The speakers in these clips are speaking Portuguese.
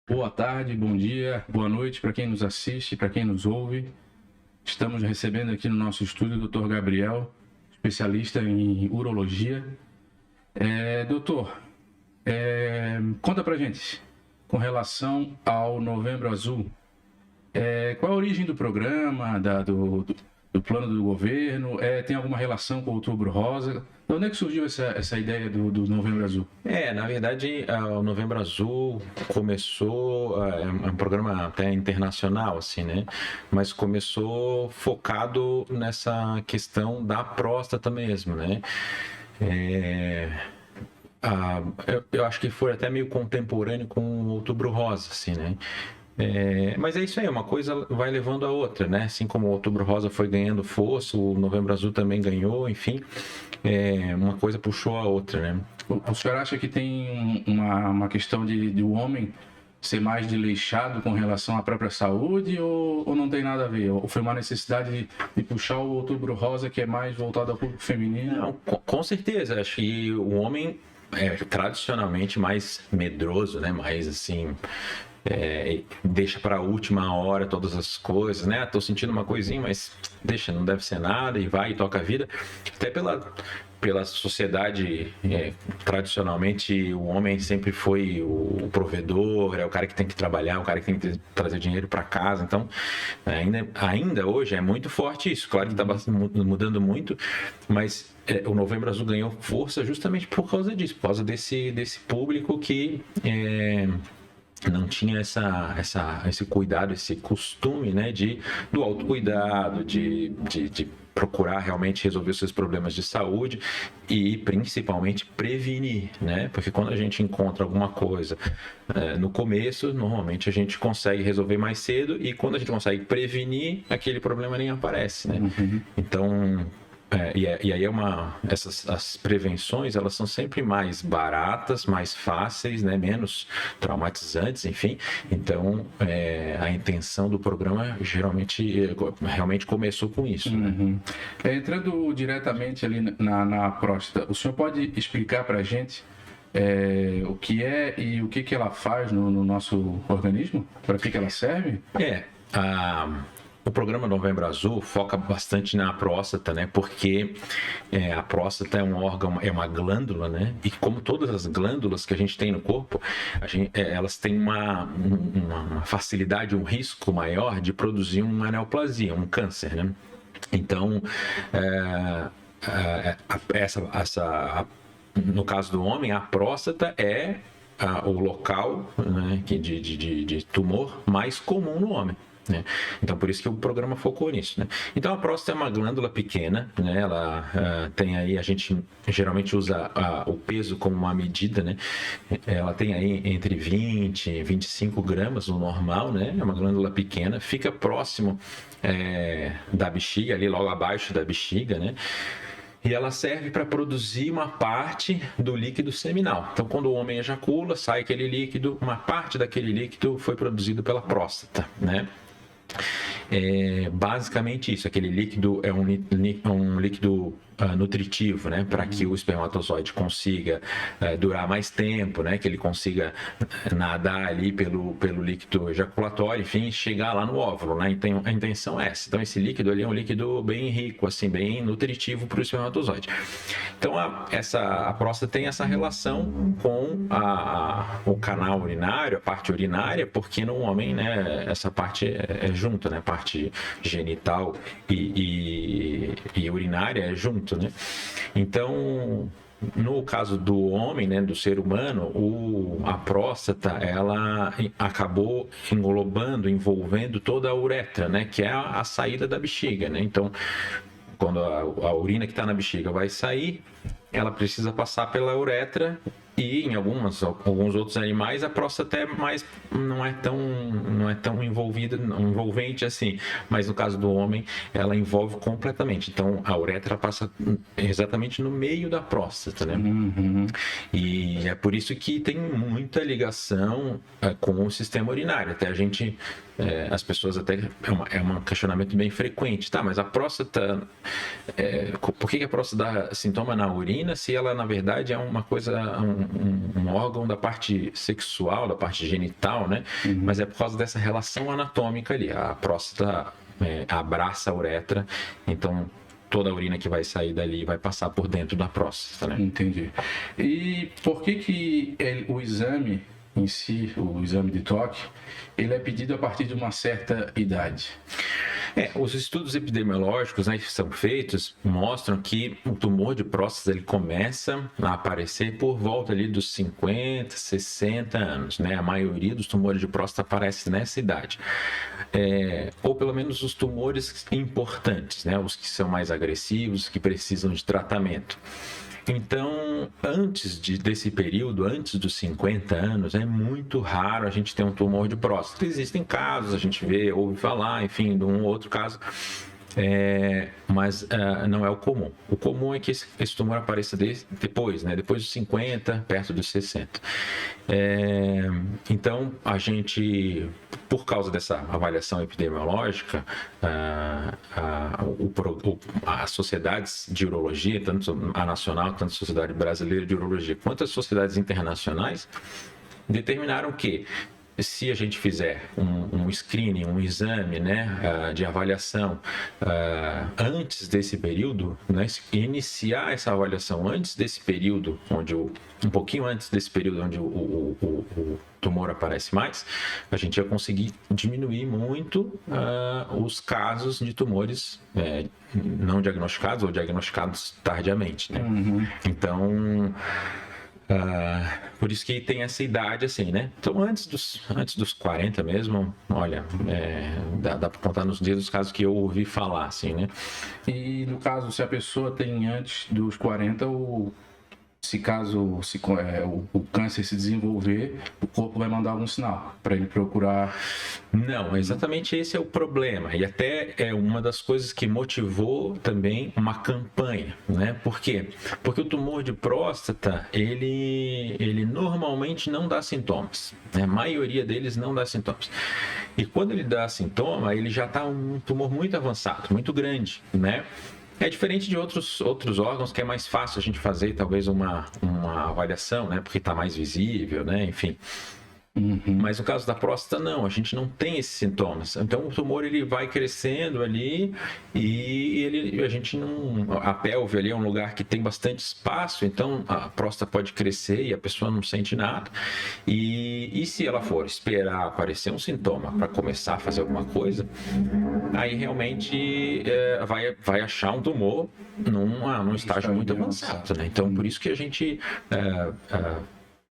Boa tarde, bom dia, boa noite para quem nos assiste, para quem nos ouve. Estamos recebendo aqui no nosso estúdio o Dr. Gabriel, especialista em urologia. Doutor, conta pra gente, com relação ao Novembro Azul, qual a origem do programa, do plano do governo? Tem alguma relação com o Outubro Rosa? De onde é que surgiu essa ideia do Novembro Azul? Na verdade, o Novembro Azul começou, é um programa até internacional, assim, né? Mas começou focado nessa questão da próstata mesmo, né? Eu acho que foi até meio contemporâneo com o Outubro Rosa, assim, né? Mas é isso aí, uma coisa vai levando a outra, né? Assim como o Outubro Rosa foi ganhando força, o Novembro Azul também ganhou, enfim, uma coisa puxou a outra, né? O senhor acha que tem uma questão de o homem ser mais desleixado com relação à própria saúde ou não tem nada a ver? Ou foi uma necessidade de puxar o Outubro Rosa, que é mais voltado ao público feminino? Não, com certeza, acho que o homem é tradicionalmente mais medroso, né? Mais assim, deixa para a última hora todas as coisas, né? Tô sentindo uma coisinha, mas deixa, não deve ser nada, e vai e toca a vida. Até pela sociedade, tradicionalmente o homem sempre foi o provedor, é o cara que tem que trabalhar, o cara que tem que trazer dinheiro para casa. Então, ainda hoje é muito forte isso. Claro que está mudando muito, mas o Novembro Azul ganhou força justamente por causa disso, por causa desse público que não tinha esse cuidado, esse costume, né, do autocuidado, de procurar realmente resolver os seus problemas de saúde e principalmente prevenir, né? Porque quando a gente encontra alguma coisa no começo, normalmente a gente consegue resolver mais cedo, e quando a gente consegue prevenir, aquele problema nem aparece, né? Uhum. Então, e aí as prevenções, elas são sempre mais baratas, mais fáceis, né? Menos traumatizantes, enfim. Então, a intenção do programa realmente começou com isso, né? Uhum. Entrando diretamente ali na próstata, o senhor pode explicar para a gente o que é e o que ela faz no nosso organismo? Para que ela serve? O programa Novembro Azul foca bastante na próstata, né? Porque a próstata é um órgão, é uma glândula, né? E como todas as glândulas que a gente tem no corpo, elas têm uma facilidade, um risco maior de produzir uma neoplasia, um câncer, né? Então, no caso do homem, a próstata é o local, né, de tumor mais comum no homem, né? Então, por isso que o programa focou nisso, né? Então, a próstata é uma glândula pequena, né? Ela tem aí, a gente geralmente usa o peso como uma medida, né? Ela tem aí entre 20 e 25 gramas no normal, né? É uma glândula pequena, fica próximo da bexiga, ali logo abaixo da bexiga, né? E ela serve para produzir uma parte do líquido seminal. Então, quando o homem ejacula, sai aquele líquido, uma parte daquele líquido foi produzido pela próstata, né? Basicamente isso, aquele líquido é um líquido nutritivo, né, para que o espermatozoide consiga durar mais tempo, né, que ele consiga nadar ali pelo líquido ejaculatório, enfim, chegar lá no óvulo, né? Então, a intenção é essa. Então, esse líquido ali é um líquido bem rico, assim, bem nutritivo para o espermatozoide. Então, a próstata tem essa relação com o canal urinário, a parte urinária, porque no homem, né, essa parte é junto, né, parte genital e urinária é junto, né? Então, no caso do homem, né, do ser humano, a próstata, ela acabou envolvendo toda a uretra, né, que é a saída da bexiga, né? Então, quando a urina que está na bexiga vai sair, ela precisa passar pela uretra, e em alguns outros animais a próstata não é tão envolvente assim, mas no caso do homem ela envolve completamente. Então a uretra passa exatamente no meio da próstata, né? Uhum. E é por isso que tem muita ligação com o sistema urinário. Até as pessoas até é um questionamento bem frequente, tá? Mas a próstata, por que a próstata dá sintoma na urina se ela na verdade é uma coisa, um órgão da parte sexual, da parte genital, né? Mas é por causa dessa relação anatômica ali. A próstata abraça a uretra, então toda a urina que vai sair dali vai passar por dentro da próstata, né? Entendi. E por que o exame em si, o exame de toque, ele é pedido a partir de uma certa idade? Os estudos epidemiológicos, né, que são feitos mostram que o tumor de próstata ele começa a aparecer por volta ali dos 50, 60 anos, né? A maioria dos tumores de próstata aparece nessa idade. Ou pelo menos os tumores importantes, né? Os que são mais agressivos, que precisam de tratamento. Então, antes desse período, antes dos 50 anos, é muito raro a gente ter um tumor de próstata. Existem casos, a gente ouve falar, enfim, de um ou outro caso, mas não é o comum. O comum é que esse tumor apareça depois, né? Depois dos 50, perto dos 60. Então, a gente, por causa dessa avaliação epidemiológica, as sociedades de urologia, tanto a nacional, tanto a Sociedade Brasileira de Urologia, quanto as sociedades internacionais, determinaram que se a gente fizer um screening, um exame, né, de avaliação antes desse período, né, iniciar essa avaliação antes desse período, um pouquinho antes desse período onde o tumor aparece mais, a gente ia conseguir diminuir muito os casos de tumores não diagnosticados ou diagnosticados tardiamente, né? Então, por isso que tem essa idade assim, né? Então, antes dos 40 mesmo, olha, dá para contar nos dedos os casos que eu ouvi falar, assim, né? E no caso, se a pessoa tem antes dos 40, o câncer se desenvolver, o corpo vai mandar algum sinal para ele procurar. Não, exatamente esse é o problema. E até é uma das coisas que motivou também uma campanha, né? Por quê? Porque o tumor de próstata, ele normalmente não dá sintomas, né? A maioria deles não dá sintomas. E quando ele dá sintoma, ele já está um tumor muito avançado, muito grande, né? É diferente de outros órgãos que é mais fácil a gente fazer talvez uma avaliação, né? Porque está mais visível, né? Enfim. Mas no caso da próstata, não, a gente não tem esses sintomas. Então o tumor ele vai crescendo ali e a gente não. A pelve ali é um lugar que tem bastante espaço, então a próstata pode crescer e a pessoa não sente nada. E se ela for esperar aparecer um sintoma para começar a fazer alguma coisa, aí realmente vai achar um tumor num estágio muito avançado, né? Então por isso que a gente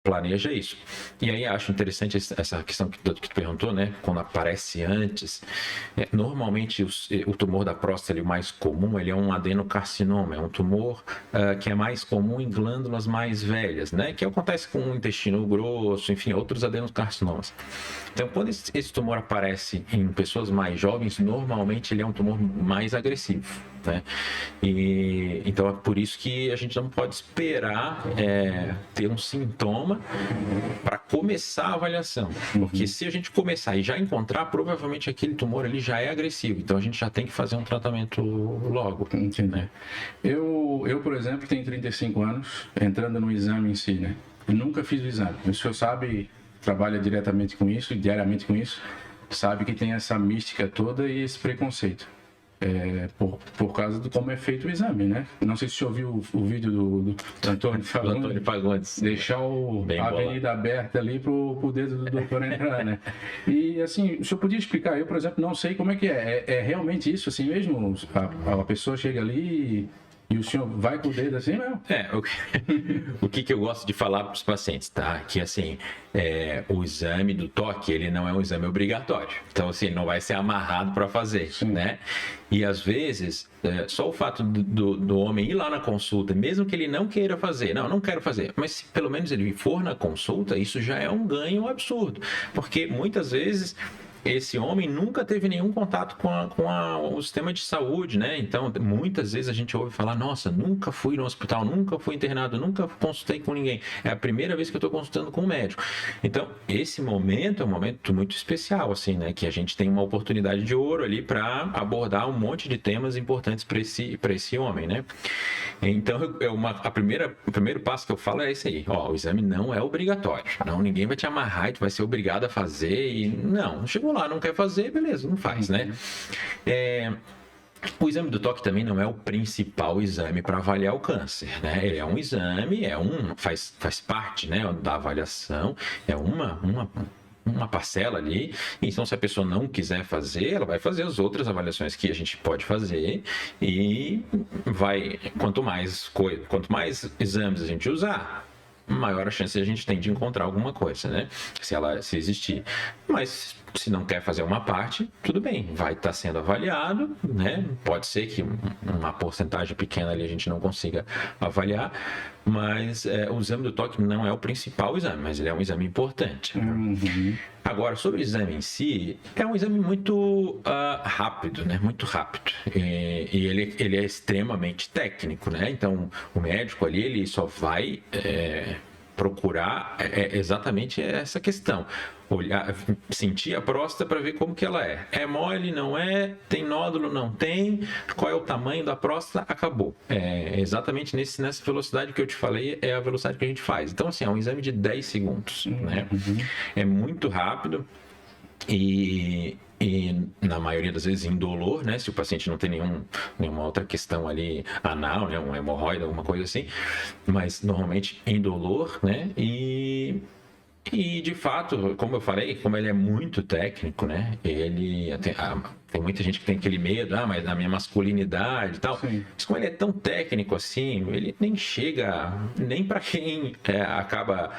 planeja isso. E aí acho interessante essa questão que tu perguntou, né? Quando aparece antes, normalmente o tumor da próstata, o mais comum, ele é um adenocarcinoma, é um tumor que é mais comum em glândulas mais velhas, né? Que acontece com o intestino grosso, enfim, outros adenocarcinomas. Então, quando esse tumor aparece em pessoas mais jovens, normalmente ele é um tumor mais agressivo, né? Então é por isso que a gente não pode esperar ter um sintoma para começar a avaliação, porque se a gente começar e já encontrar, provavelmente aquele tumor ali já é agressivo, então a gente já tem que fazer um tratamento logo. Entendi. Né? Eu, por exemplo, tenho 35 anos, entrando no exame em si, né? Eu nunca fiz o exame. O senhor sabe, trabalha diretamente com isso, diariamente com isso, sabe que tem essa mística toda e esse preconceito. Por causa de como é feito o exame, né? Não sei se você ouviu o vídeo do Antônio Fagundes. Deixar a avenida aberta ali pro dedo do doutor entrar, né? E assim, o senhor podia explicar? Eu, por exemplo, não sei como é que é. É realmente isso assim mesmo? A pessoa chega ali e o senhor vai com o dedo assim, não? O que eu gosto de falar para os pacientes, tá? Que assim, o exame do toque, ele não é um exame obrigatório. Então, assim, não vai ser amarrado para fazer, né? E às vezes, só o fato do homem ir lá na consulta, mesmo que ele não queira fazer, não quero fazer, mas se pelo menos ele for na consulta, isso já é um ganho absurdo. Porque muitas vezes esse homem nunca teve nenhum contato com o sistema de saúde, né? Então, muitas vezes a gente ouve falar, nossa, nunca fui no hospital, nunca fui internado, nunca consultei com ninguém. É a primeira vez que eu estou consultando com um médico. Então, esse momento é um momento muito especial, assim, né? Que a gente tem uma oportunidade de ouro ali para abordar um monte de temas importantes para esse homem, né? Então, o primeiro passo que eu falo é esse aí. Ó, o exame não é obrigatório. Não, ninguém vai te amarrar e tu vai ser obrigado a fazer. E não, chegou lá, não quer fazer, beleza, não faz, né? O exame do toque também não é o principal exame para avaliar o câncer, né? Ele é um exame, faz parte, né, da avaliação, é uma parcela ali. Então, se a pessoa não quiser fazer, ela vai fazer as outras avaliações que a gente pode fazer e quanto mais exames a gente usar, maior a chance a gente tem de encontrar alguma coisa, né? Se existir. Mas se não quer fazer uma parte, tudo bem, vai estar sendo avaliado, né? Pode ser que uma porcentagem pequena ali a gente não consiga avaliar, mas o exame do toque não é o principal exame, mas ele é um exame importante. Agora, sobre o exame em si, é um exame muito rápido, né? Muito rápido. E ele é extremamente técnico, né? Então, o médico ali, ele só vai procurar exatamente essa questão. Olhar, sentir a próstata para ver como que ela é. É mole, não é? Tem nódulo, não tem? Qual é o tamanho da próstata? Acabou. Exatamente nessa velocidade que eu te falei, é a velocidade que a gente faz. Então, assim, é um exame de 10 segundos, né? É muito rápido e na maioria das vezes indolor, né? Se o paciente não tem nenhuma outra questão ali anal, né? Um hemorroida, alguma coisa assim, mas normalmente indolor, né? E de fato, como eu falei, como ele é muito técnico, né? Tem muita gente que tem aquele medo, mas na minha masculinidade e tal. Sim. Mas como ele é tão técnico assim, ele nem chega, nem para quem acaba,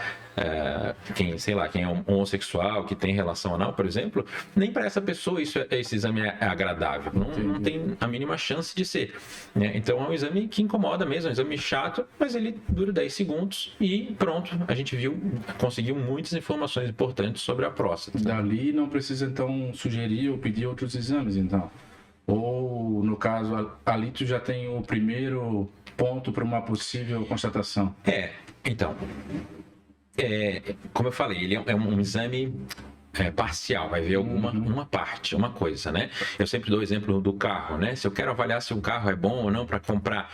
quem é um homossexual, que tem relação anal, por exemplo, nem para essa pessoa esse exame é agradável. Não tem a mínima chance de ser, né? Então é um exame que incomoda mesmo, é um exame chato, mas ele dura 10 segundos e pronto, a gente conseguiu muitas informações importantes sobre a próstata. Dali não precisa então sugerir ou pedir outros exames, então. Ou, no caso, ali tu já tem o primeiro ponto para uma possível constatação. Então, como eu falei, ele é um exame parcial, vai ver uma parte, uma coisa, né? Eu sempre dou o exemplo do carro, né? Se eu quero avaliar se um carro é bom ou não para comprar,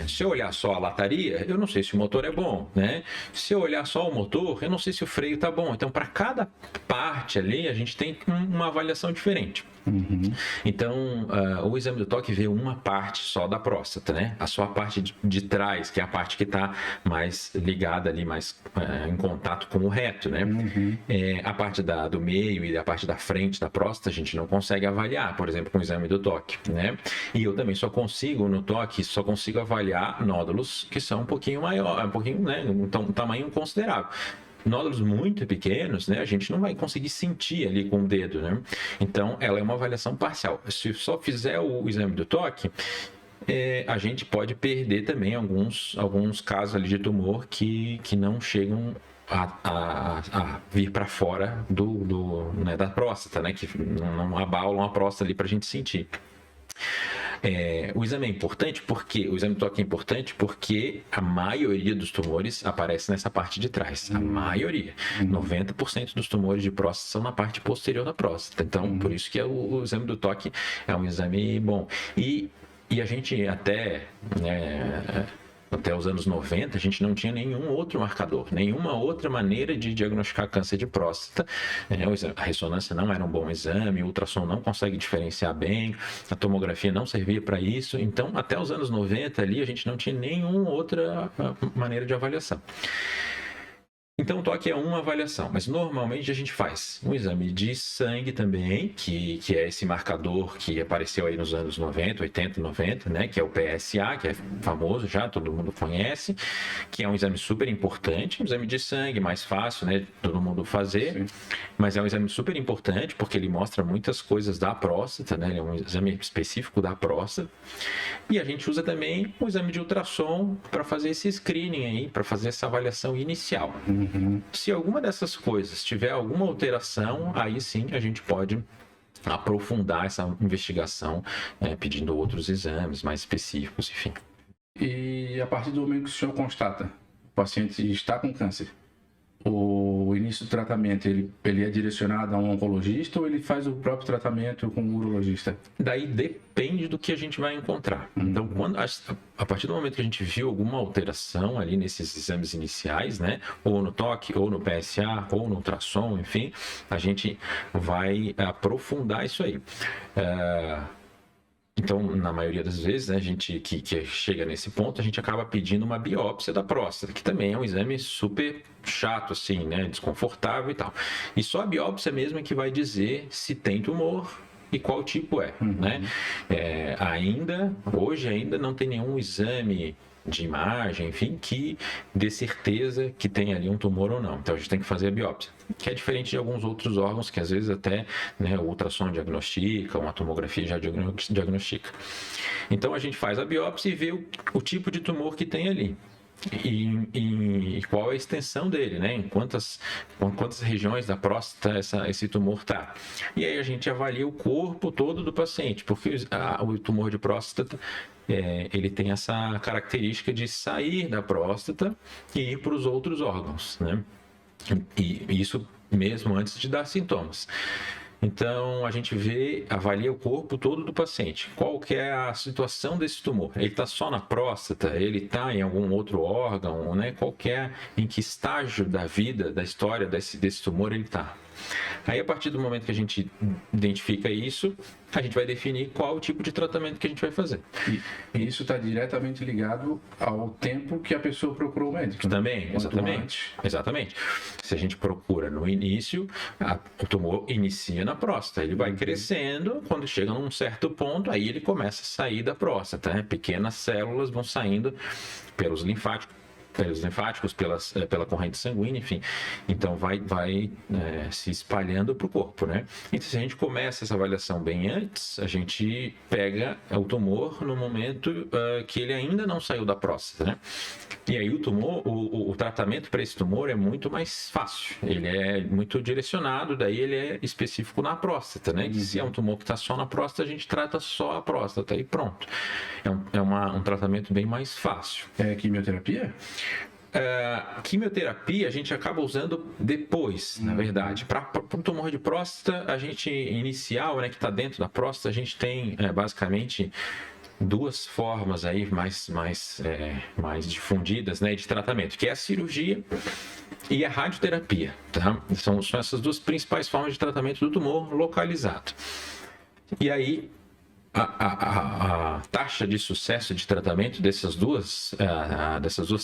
se eu olhar só a lataria, eu não sei se o motor é bom, né? Se eu olhar só o motor, eu não sei se o freio tá bom. Então, para cada parte ali, a gente tem uma avaliação diferente. Então, o exame do toque vê uma parte só da próstata, né? A sua parte de trás, que é a parte que está mais ligada ali, mais em contato com o reto, né? A parte do meio e a parte da frente da próstata a gente não consegue avaliar, por exemplo, com o exame do toque, né? E eu também só consigo avaliar nódulos que são um pouquinho maior, né? Um tamanho considerável. Nódulos muito pequenos, né, a gente não vai conseguir sentir ali com o dedo, né? Então, ela é uma avaliação parcial. Se só fizer o exame do toque, a gente pode perder também alguns casos ali de tumor que não chegam a vir para fora né, da próstata, né? Que não abalam a próstata ali para a gente sentir. O exame é importante porque o exame do toque é importante porque a maioria dos tumores aparece nessa parte de trás. A maioria. 90% dos tumores de próstata são na parte posterior da próstata. Então, por isso que o exame do toque é um exame bom. E a gente até os anos 90, a gente não tinha nenhum outro marcador, nenhuma outra maneira de diagnosticar câncer de próstata. A ressonância não era um bom exame, o ultrassom não consegue diferenciar bem, a tomografia não servia para isso. Então, até os anos 90 ali, a gente não tinha nenhuma outra maneira de avaliação. Então, o toque é uma avaliação, mas normalmente a gente faz um exame de sangue também, que é esse marcador que apareceu aí nos anos 90, 80, 90, né? Que é o PSA, que é famoso já, todo mundo conhece, que é um exame super importante, um exame de sangue mais fácil, né? Todo mundo fazer, sim. Mas é um exame super importante porque ele mostra muitas coisas da próstata, né? Ele é um exame específico da próstata. E a gente usa também o exame de ultrassom para fazer esse screening aí, para fazer essa avaliação inicial. Se alguma dessas coisas tiver alguma alteração, aí sim a gente pode aprofundar essa investigação, pedindo outros exames mais específicos, enfim. E a partir do momento que o senhor constata o paciente está com câncer, o início do tratamento ele é direcionado a um oncologista ou ele faz o próprio tratamento com o urologista? Daí depende do que a gente vai encontrar. Então, a partir do momento que a gente viu alguma alteração ali nesses exames iniciais, né, ou no toque, ou no PSA, ou no ultrassom, enfim, a gente vai aprofundar isso aí. Então, na maioria das vezes, né, a gente que chega nesse ponto, a gente acaba pedindo uma biópsia da próstata, que também é um exame super chato, assim, né, desconfortável e tal. E só a biópsia mesmo é que vai dizer se tem tumor e qual tipo é, né? Hoje ainda não tem nenhum exame de imagem, enfim, que dê certeza que tem ali um tumor ou não. Então a gente tem que fazer a biópsia, que é diferente de alguns outros órgãos que às vezes até, né, o ultrassom diagnostica, uma tomografia já diagnostica. Então a gente faz a biópsia e vê o tipo de tumor que tem ali. E qual é a extensão dele, né? Em quantas regiões da próstata esse tumor está. E aí a gente avalia o corpo todo do paciente, porque o tumor de próstata ele tem essa característica de sair da próstata e ir para os outros órgãos, né? E isso mesmo antes de dar sintomas. Então, a gente avalia o corpo todo do paciente. Qual que é a situação desse tumor? Ele está só na próstata? Ele está em algum outro órgão? Né? Em que estágio da vida, da história desse tumor ele está? Aí, a partir do momento que a gente identifica isso, a gente vai definir qual o tipo de tratamento que a gente vai fazer. E isso está diretamente ligado ao tempo que a pessoa procurou o médico. Também, exatamente. Se a gente procura no início, o tumor inicia na próstata, ele vai crescendo, quando chega num certo ponto, aí ele começa a sair da próstata, né? Pequenas células vão saindo pelos linfáticos, pela corrente sanguínea, enfim. Então vai se espalhando para o corpo, né? Então, se a gente começa essa avaliação bem antes, a gente pega o tumor no momento que ele ainda não saiu da próstata, né? E aí o tratamento para esse tumor é muito mais fácil. Ele é muito direcionado, daí ele é específico na próstata, né? Que se é um tumor que está só na próstata, a gente trata só a próstata e pronto. É um tratamento bem mais fácil. É quimioterapia? Quimioterapia a gente acaba usando depois, na verdade. Para o tumor de próstata, a gente inicial, né, que está dentro da próstata, a gente tem basicamente duas formas aí mais difundidas, né, de tratamento, que é a cirurgia e a radioterapia, tá? São essas duas principais formas de tratamento do tumor localizado. E aí a taxa de sucesso de tratamento dessas duas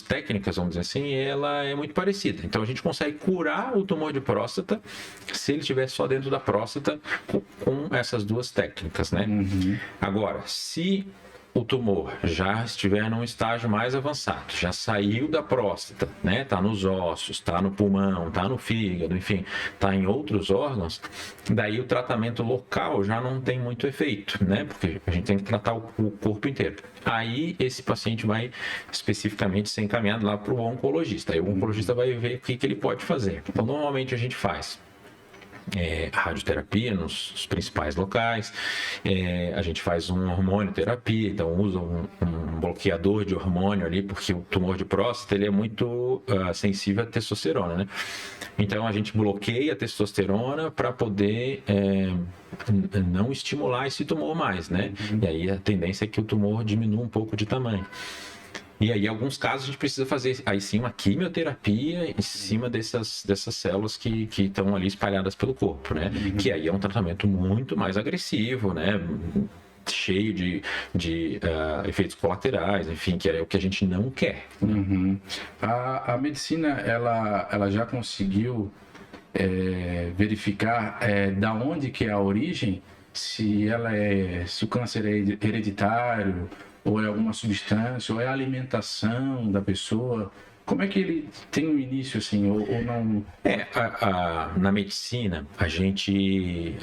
técnicas, vamos dizer assim, ela é muito parecida. Então a gente consegue curar o tumor de próstata se ele estiver só dentro da próstata com essas duas técnicas, né? Agora, se o tumor já estiver num estágio mais avançado, já saiu da próstata, né? Tá nos ossos, tá no pulmão, tá no fígado, enfim, tá em outros órgãos, daí o tratamento local já não tem muito efeito, né? Porque a gente tem que tratar o corpo inteiro. Aí esse paciente vai especificamente ser encaminhado lá para o oncologista. Aí o oncologista vai ver o que ele pode fazer. Então, normalmente a gente faz radioterapia nos principais locais, a gente faz uma hormonioterapia, então usa um bloqueador de hormônio ali, porque o tumor de próstata ele é muito sensível à testosterona, né? Então a gente bloqueia a testosterona para poder não estimular esse tumor mais, né? E aí a tendência é que o tumor diminua um pouco de tamanho. E aí, em alguns casos, a gente precisa fazer, aí sim, uma quimioterapia em cima dessas células que estão ali espalhadas pelo corpo, né? Que aí é um tratamento muito mais agressivo, né? Cheio de efeitos colaterais, enfim, que é o que a gente não quer. A medicina, ela já conseguiu verificar da onde que é a origem, se o câncer é hereditário, ou é alguma substância, ou é a alimentação da pessoa. Como é que ele tem um início assim, ou não? Na medicina, a gente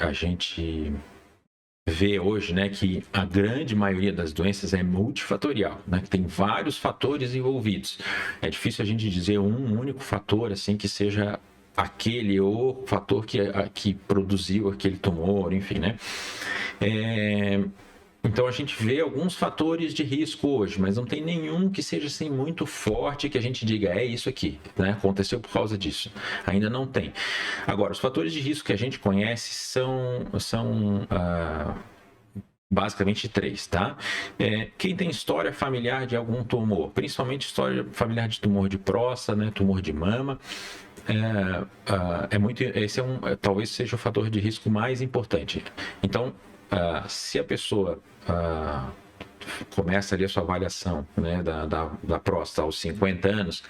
vê hoje, né, que a grande maioria das doenças é multifatorial, né, que tem vários fatores envolvidos. É difícil a gente dizer um único fator assim que seja aquele ou fator que produziu aquele tumor, enfim, né? Então a gente vê alguns fatores de risco hoje, mas não tem nenhum que seja assim muito forte que a gente diga é isso aqui, né? Aconteceu por causa disso. Ainda não tem. Agora, os fatores de risco que a gente conhece são basicamente 3, tá? Quem tem história familiar de algum tumor, principalmente história familiar de tumor de próstata, né? Tumor de mama. Esse talvez seja o fator de risco mais importante. Então, se a pessoa começa ali a sua avaliação, né, da próstata aos 50 anos,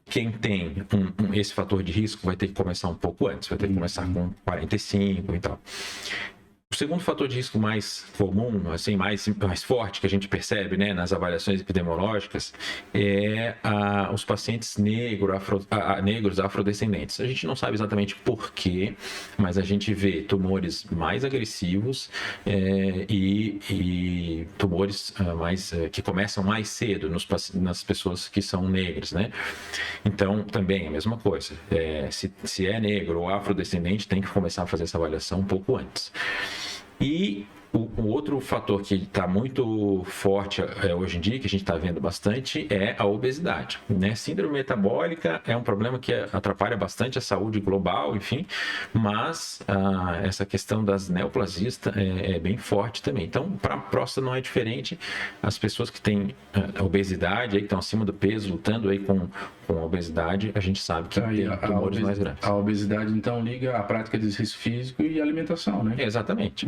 quem tem esse fator de risco vai ter que começar um pouco antes, vai ter que começar com 45 e tal. O segundo fator de risco mais comum, assim, mais forte que a gente percebe, né, nas avaliações epidemiológicas é os pacientes negros afrodescendentes. A gente não sabe exatamente por quê, mas a gente vê tumores mais agressivos e tumores que começam mais cedo nas pessoas que são negras, né? Então, também a mesma coisa. Se é negro ou afrodescendente, tem que começar a fazer essa avaliação um pouco antes. E o outro fator que está muito forte hoje em dia, que a gente está vendo bastante, é a obesidade, né? Síndrome metabólica é um problema que atrapalha bastante a saúde global, enfim, mas essa questão das neoplasias é bem forte também. Então, para a próstata não é diferente. As pessoas que têm obesidade, aí, que estão acima do peso, lutando aí com a obesidade, a gente sabe que tem tumores mais grandes. A obesidade, então, liga à prática de exercício físico e alimentação, né? Exatamente.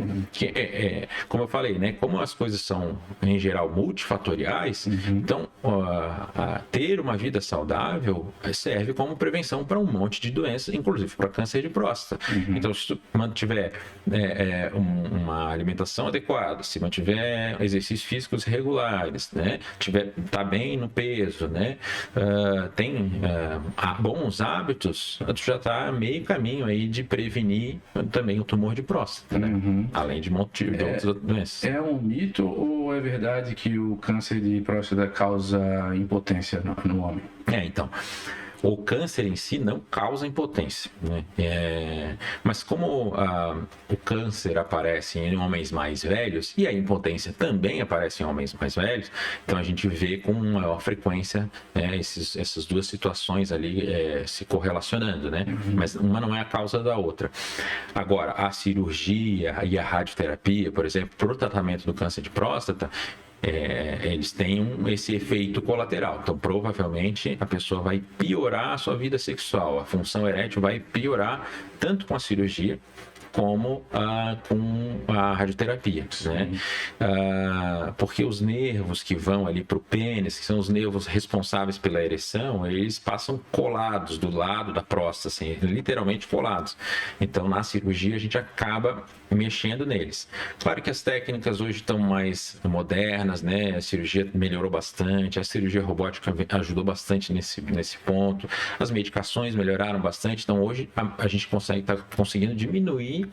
Como eu falei, né? Como as coisas são, em geral, multifatoriais, então, ter uma vida saudável serve como prevenção para um monte de doenças, inclusive para câncer de próstata. Então, se tu mantiver uma alimentação adequada, se mantiver exercícios físicos regulares, né? Tá bem no peso, né? Tem bons hábitos, tu já está meio caminho aí de prevenir também o tumor de próstata, né? Além de outras doenças. É um mito ou é verdade que o câncer de próstata causa impotência no homem? Então, o câncer em si não causa impotência, né? Mas como o câncer aparece em homens mais velhos e a impotência também aparece em homens mais velhos, então a gente vê com maior frequência essas duas situações ali se correlacionando, né? Mas uma não é a causa da outra. Agora, a cirurgia e a radioterapia, por exemplo, para o tratamento do câncer de próstata, eles têm esse efeito colateral. Então, provavelmente, a pessoa vai piorar a sua vida sexual. A função erétil vai piorar tanto com a cirurgia como com a radioterapia, né? Porque os nervos que vão ali para o pênis, que são os nervos responsáveis pela ereção, eles passam colados do lado da próstata, assim, literalmente colados. Então, na cirurgia, a gente acaba mexendo neles. Claro que as técnicas hoje estão mais modernas, né? A cirurgia melhorou bastante, a cirurgia robótica ajudou bastante nesse ponto, as medicações melhoraram bastante, então hoje a gente está conseguindo diminuir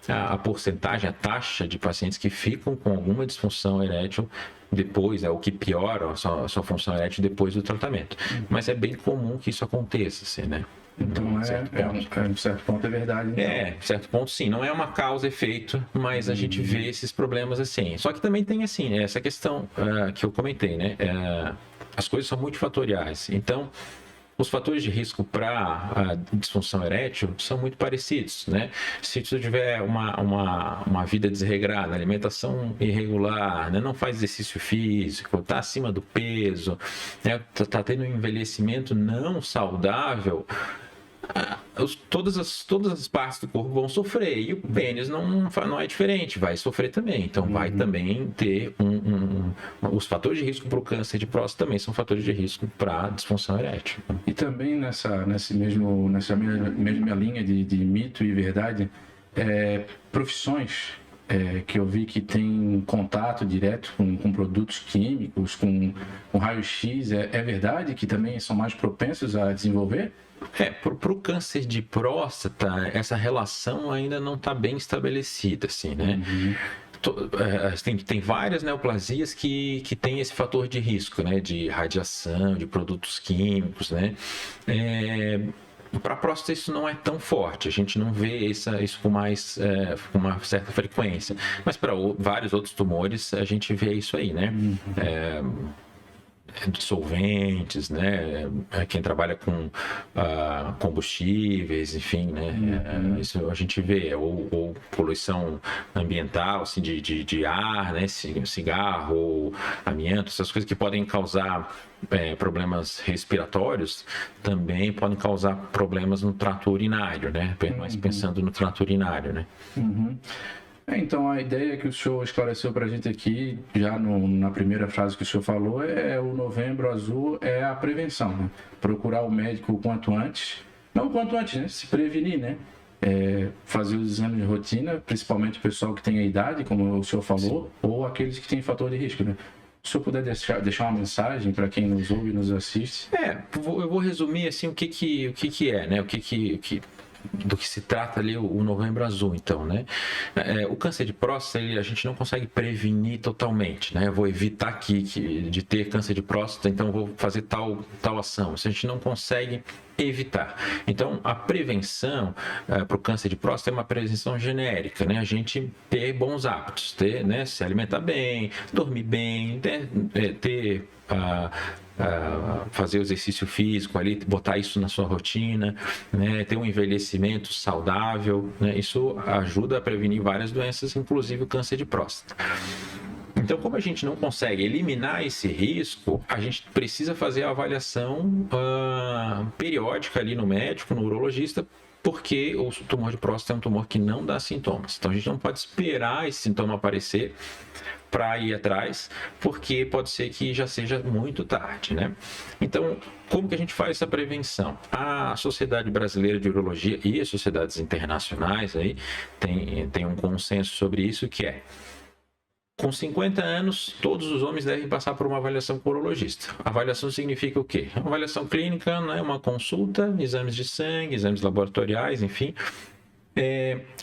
a porcentagem, a taxa de pacientes que ficam com alguma disfunção erétil depois, ou que pioram a sua função erétil depois do tratamento. Mas é bem comum que isso aconteça, assim, né? Então, um certo ponto é verdade. Então. Certo ponto sim. Não é uma causa-efeito, mas a gente vê esses problemas assim. Só que também tem assim, essa questão que eu comentei, né? As coisas são multifatoriais. Então, os fatores de risco para a disfunção erétil são muito parecidos, né? Se tu tiver uma vida desregrada, alimentação irregular, né? Não faz exercício físico, está acima do peso, né? Tá tendo um envelhecimento não saudável, todas as partes do corpo vão sofrer, e o pênis não é diferente, vai sofrer também. Então vai também ter os fatores de risco para o câncer de próstata também são fatores de risco para a disfunção erétil. E também nessa mesma linha de mito e verdade, profissões que eu vi que tem contato direto com produtos químicos, com raio-x, é verdade que também são mais propensos a desenvolver? Para o câncer de próstata, essa relação ainda não está bem estabelecida, assim, né? Tem várias neoplasias que têm esse fator de risco, né? De radiação, de produtos químicos, né? Para a próstata isso não é tão forte, a gente não vê isso com uma certa frequência, mas para vários outros tumores a gente vê isso aí, né? Dissolventes, né? Quem trabalha com combustíveis, enfim, né? Isso a gente vê, ou poluição ambiental, assim, de ar, né? Cigarro, amianto, essas coisas que podem causar problemas respiratórios, também podem causar problemas no trato urinário, né? Mas pensando no trato urinário, né? Então, a ideia que o senhor esclareceu para a gente aqui, já na primeira frase que o senhor falou, o Novembro Azul é a prevenção, né? Procurar o médico o quanto antes, não o quanto antes, né? Se prevenir, né? Fazer os exames de rotina, principalmente o pessoal que tem a idade, como o senhor falou, sim, ou aqueles que têm fator de risco, né? Se o senhor puder deixar uma mensagem para quem nos ouve e nos assiste. Eu vou resumir assim o que é, né? Do que se trata ali o Novembro Azul, então, né? O câncer de próstata, a gente não consegue prevenir totalmente, né? Eu vou evitar aqui de ter câncer de próstata, então vou fazer tal ação. Isso a gente não consegue evitar. Então, a prevenção para o câncer de próstata é uma prevenção genérica, né? A gente ter bons hábitos, né? Se alimentar bem, dormir bem, fazer o exercício físico ali, botar isso na sua rotina, né? Ter um envelhecimento saudável, né? Isso ajuda a prevenir várias doenças, inclusive o câncer de próstata. Então, como a gente não consegue eliminar esse risco, a gente precisa fazer a avaliação periódica ali no médico, no urologista, porque o tumor de próstata é um tumor que não dá sintomas. Então, a gente não pode esperar esse sintoma aparecer para ir atrás, porque pode ser que já seja muito tarde, né? Então, como que a gente faz essa prevenção? A Sociedade Brasileira de Urologia e as sociedades internacionais aí tem um consenso sobre isso, que com 50 anos, todos os homens devem passar por uma avaliação com o urologista. Avaliação significa o quê? Uma avaliação clínica, né? Uma consulta, exames de sangue, exames laboratoriais, enfim,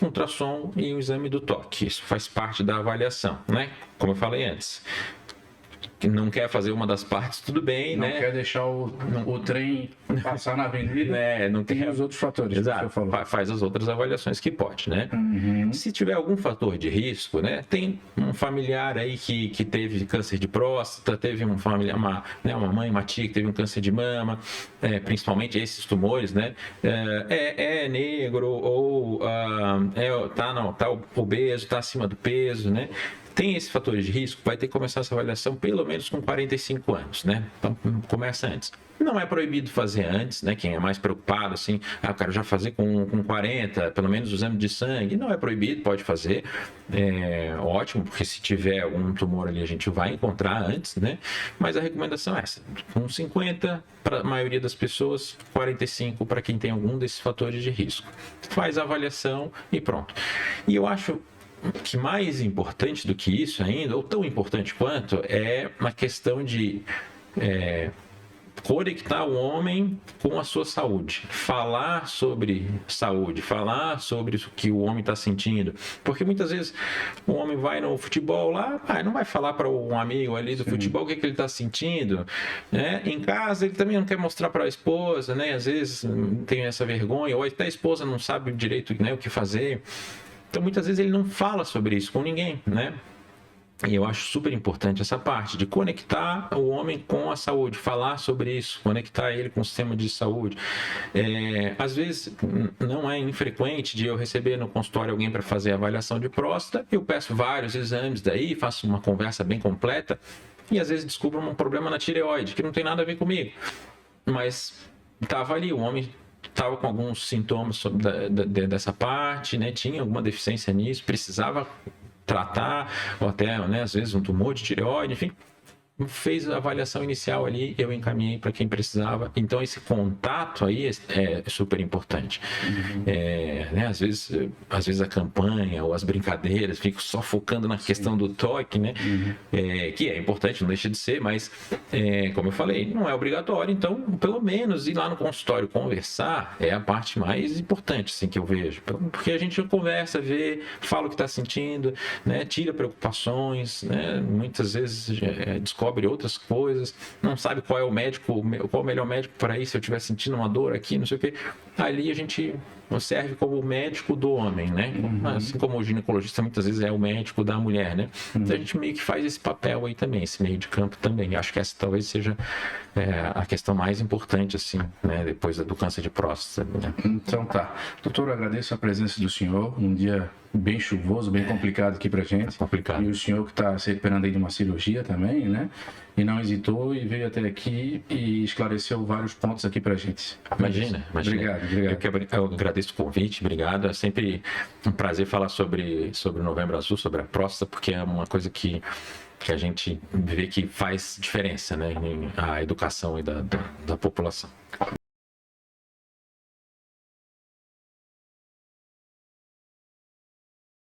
ultrassom e o exame do toque. Isso faz parte da avaliação, né? Como eu falei antes. Não quer fazer uma das partes, tudo bem, não, né? Não quer deixar o trem passar na avenida, não tem os outros fatores. Exato, faz as outras avaliações que pode, né? Se tiver algum fator de risco, né? Tem um familiar aí que teve câncer de próstata, teve uma mãe, uma tia que teve um câncer de mama, principalmente esses tumores, né? É negro ou tá obeso, tá acima do peso, né? Tem esses fatores de risco, vai ter que começar essa avaliação pelo menos com 45 anos, né? Então, começa antes. Não é proibido fazer antes, né? Quem é mais preocupado, assim, eu quero já fazer com 40, pelo menos o exame de sangue. Não é proibido, pode fazer. Ótimo, porque se tiver algum tumor ali, a gente vai encontrar antes, né? Mas a recomendação é essa. Com 50, para a maioria das pessoas, 45 para quem tem algum desses fatores de risco. Faz a avaliação e pronto. E eu acho que mais importante do que isso ainda, ou tão importante quanto, é uma questão de conectar o homem com a sua saúde, falar sobre saúde, falar sobre o que o homem está sentindo, porque muitas vezes o homem vai no futebol lá, não vai falar para um amigo ali do futebol o que ele está sentindo, né? Em casa ele também não quer mostrar para a esposa, né? Às vezes tem essa vergonha, ou até a esposa não sabe direito, né, o que fazer. Então, muitas vezes ele não fala sobre isso com ninguém, né? E eu acho super importante essa parte de conectar o homem com a saúde, falar sobre isso, conectar ele com o sistema de saúde. Às vezes, não é infrequente de eu receber no consultório alguém para fazer avaliação de próstata, eu peço vários exames daí, faço uma conversa bem completa e às vezes descubro um problema na tireoide, que não tem nada a ver comigo. Mas estava ali, o homem estava com alguns sintomas dessa parte, né? Tinha alguma deficiência nisso, precisava tratar, ou até, né, às vezes um tumor de tireoide, enfim. fez a avaliação inicial ali, eu encaminhei para quem precisava. Então, esse contato aí é super importante. Né, às vezes a campanha ou as brincadeiras ficam só focando na questão do toque, né? Que é importante, não deixa de ser, mas, como eu falei, não é obrigatório. Então, pelo menos ir lá no consultório conversar é a parte mais importante, assim, que eu vejo. Porque a gente conversa, vê, fala o que está sentindo, né? Tira preocupações, né? Muitas vezes descobre outras coisas, não sabe qual é o médico, qual é o melhor médico para ir, se eu estiver sentindo uma dor aqui, não sei o quê. Ali a gente serve como médico do homem, né? Assim como o ginecologista muitas vezes é o médico da mulher, né? Então a gente meio que faz esse papel aí também, esse meio de campo também. Acho que essa talvez seja a questão mais importante, assim, né? Depois do câncer de próstata, né? Então tá. Doutor, eu agradeço a presença do senhor, um dia bem chuvoso, bem complicado aqui pra gente. Complicado. E o senhor que está se recuperando aí de uma cirurgia também, né? E não hesitou e veio até aqui e esclareceu vários pontos aqui pra gente. Imagina. Obrigado. Eu agradeço o convite, obrigado. É sempre um prazer falar sobre o Novembro Azul, sobre a próstata, porque é uma coisa que a gente vê que faz diferença, né? A educação da população.